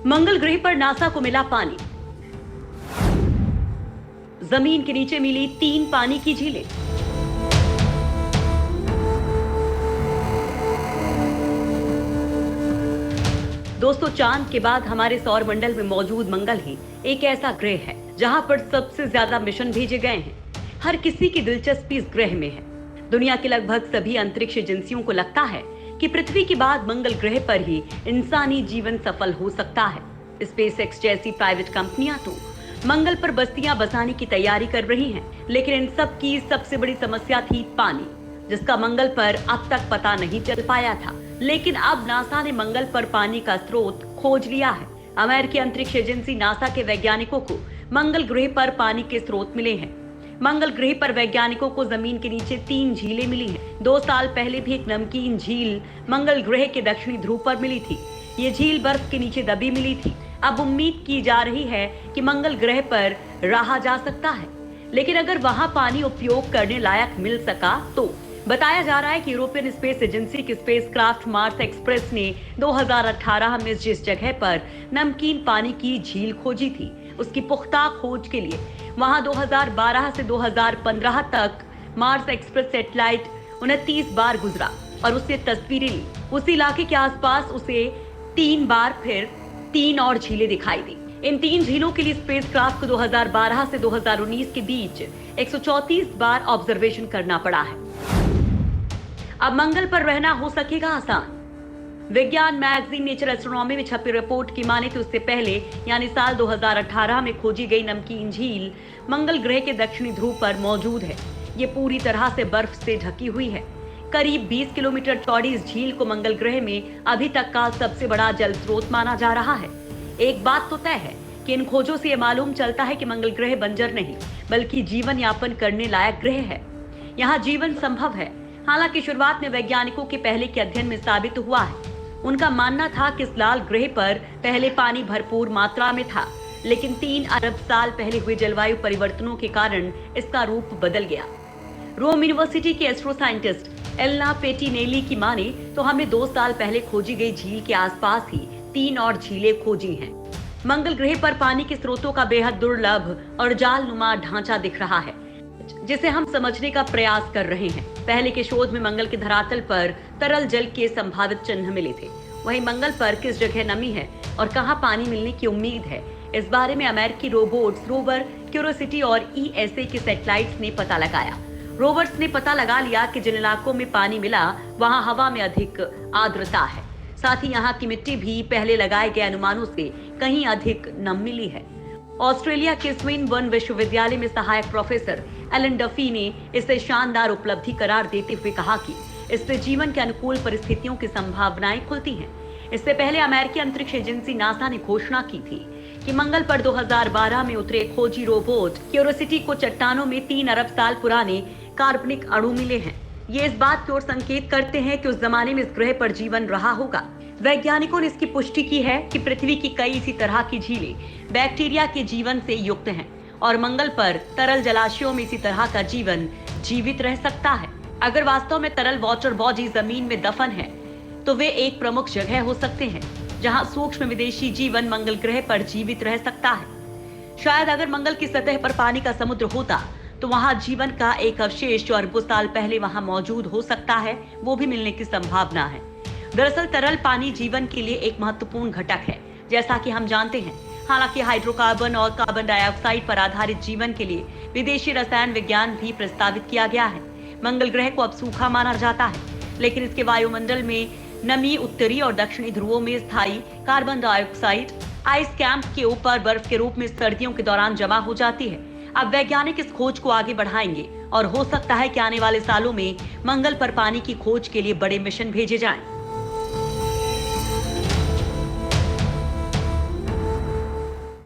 मंगल ग्रह पर नासा को मिला पानी। जमीन के नीचे मिली 3 पानी की झीलें। दोस्तों, चांद के बाद हमारे सौर मंडल में मौजूद मंगल ही एक ऐसा ग्रह है जहां पर सबसे ज्यादा मिशन भेजे गए हैं। हर किसी की दिलचस्पी इस ग्रह में है। दुनिया के लगभग सभी अंतरिक्ष एजेंसियों को लगता है कि पृथ्वी के बाद मंगल ग्रह पर ही इंसानी जीवन सफल हो सकता है। स्पेसएक्स जैसी प्राइवेट कंपनियां तो मंगल पर बस्तियां बसाने की तैयारी कर रही हैं, लेकिन इन सब की सबसे बड़ी समस्या थी पानी, जिसका मंगल पर अब तक पता नहीं चल पाया था। लेकिन अब नासा ने मंगल पर पानी का स्रोत खोज लिया है। अमेरिकी अंतरिक्ष एजेंसी नासा के वैज्ञानिकों को मंगल ग्रह पर पानी के स्रोत मिले हैं। मंगल ग्रह पर वैज्ञानिकों को जमीन के नीचे 3 झीलें मिली हैं। 2 साल पहले भी एक नमकीन झील मंगल ग्रह के दक्षिणी ध्रुव पर मिली थी। ये झील बर्फ के नीचे दबी मिली थी। अब उम्मीद की जा रही है कि मंगल ग्रह पर रहा जा सकता है, लेकिन अगर वहां पानी उपयोग करने लायक मिल सका तो। बताया जा रहा है कि यूरोपियन स्पेस एजेंसी की स्पेसक्राफ्ट मार्स एक्सप्रेस ने 2018 में जिस जगह पर नमकीन पानी की झील खोजी थी, उसकी पुख्ता खोज के लिए वहां 2012 से 2015 तक मार्स एक्सप्रेस सैटेलाइट 29 बार गुजरा और उससे तस्वीरें ली। उस इलाके के आसपास उसे 3 बार फिर 3 और झीलें दिखाई दी। इन 3 झीलों के लिए स्पेसक्राफ्ट को 2012 से 2019 के बीच 134 बार ऑब्जर्वेशन करना पड़ा है। अब मंगल पर रहना हो सकेगा आसान। विज्ञान मैगजीन नेचर एस्ट्रोनॉमी में छपी रिपोर्ट की माने तो उससे पहले यानी साल 2018 में खोजी गई नमकीन झील मंगल ग्रह के दक्षिणी ध्रुव पर मौजूद है। ये पूरी तरह से बर्फ से ढकी हुई है। करीब 20 किलोमीटर चौड़ी इस झील को मंगल ग्रह में अभी तक का सबसे बड़ा जल स्रोत माना जा रहा है। एक बात तो तय है कि इन खोजों से ये मालूम चलता है कि मंगल ग्रह बंजर नहीं बल्कि जीवन यापन करने लायक ग्रह है। यहाँ जीवन संभव है। हालांकि शुरुआत में वैज्ञानिकों के पहले के अध्ययन में साबित हुआ है। उनका मानना था कि इस लाल ग्रह पर पहले पानी भरपूर मात्रा में था, लेकिन 3 अरब साल पहले हुए जलवायु परिवर्तनों के कारण इसका रूप बदल गया। रोम यूनिवर्सिटी के एस्ट्रो साइंटिस्ट एल्ना पेटिनेली की माने तो हमें 2 साल पहले खोजी गई झील के आसपास ही 3 और झीलें खोजी हैं। मंगल ग्रह पर पानी के स्रोतों का बेहद दुर्लभ और जालनुमा ढांचा दिख रहा है, जिसे हम समझने का प्रयास कर रहे हैं। पहले के शोध में मंगल के धरातल पर तरल जल के संभावित चिन्ह मिले थे। वहीं मंगल पर किस जगह नमी है और कहां पानी मिलने की उम्मीद है, इस बारे में अमेरिकी रोबोट्स रोवर क्यूरियोसिटी और ईएसए के सैटेलाइट्स ने पता लगाया। रोवर्स ने पता लगा लिया कि जिन इलाकों में पानी मिला वहां हवा में अधिक आर्द्रता है। साथ ही यहाँ की मिट्टी भी पहले लगाए गए अनुमानों से कहीं अधिक नम मिली है। ऑस्ट्रेलिया के स्विनबर्न विश्वविद्यालय में सहायक प्रोफेसर एलन डफी ने इसे शानदार उपलब्धि करार देते हुए कहा कि इससे जीवन के अनुकूल परिस्थितियों की संभावनाएं खुलती हैं। इससे पहले अमेरिकी अंतरिक्ष एजेंसी नासा ने घोषणा की थी कि मंगल पर 2012 में उतरे खोजी रोबोट क्यूरियोसिटी को चट्टानों में 3 अरब साल पुराने कार्बनिक अणु मिले हैं। ये इस बात की ओर संकेत करते हैं कि उस जमाने में इस ग्रह पर जीवन रहा होगा। वैज्ञानिकों ने इसकी पुष्टि की है कि पृथ्वी की कई इसी तरह की झीलें बैक्टीरिया के जीवन से युक्त हैं और मंगल पर तरल जलाशयों में इसी तरह का जीवन जीवित रह सकता है। अगर वास्तव में तरल वाटर बॉडी जमीन में दफन है तो वे एक प्रमुख जगह हो सकते हैं जहां सूक्ष्म विदेशी जीवन मंगल ग्रह पर जीवित रह सकता है। शायद अगर मंगल की सतह पर पानी का समुद्र होता तो वहां जीवन का एक अवशेष जो अरबों साल पहले वहां मौजूद हो सकता है, वो भी मिलने की संभावना है। दरअसल तरल पानी जीवन के लिए एक महत्वपूर्ण घटक है, जैसा कि हम जानते हैं। हालांकि हाइड्रोकार्बन और कार्बन डाइऑक्साइड पर आधारित जीवन के लिए विदेशी रसायन विज्ञान भी प्रस्तावित किया गया है। मंगल ग्रह को अब सूखा माना जाता है, लेकिन इसके वायुमंडल में नमी उत्तरी और दक्षिणी ध्रुवों में स्थायी कार्बन डाइऑक्साइड आइस कैंप के ऊपर बर्फ के रूप में सर्दियों के दौरान जमा हो जाती है। अब वैज्ञानिक इस खोज को आगे बढ़ाएंगे और हो सकता है कि आने वाले सालों में मंगल पर पानी की खोज के लिए बड़े मिशन भेजे जाएं।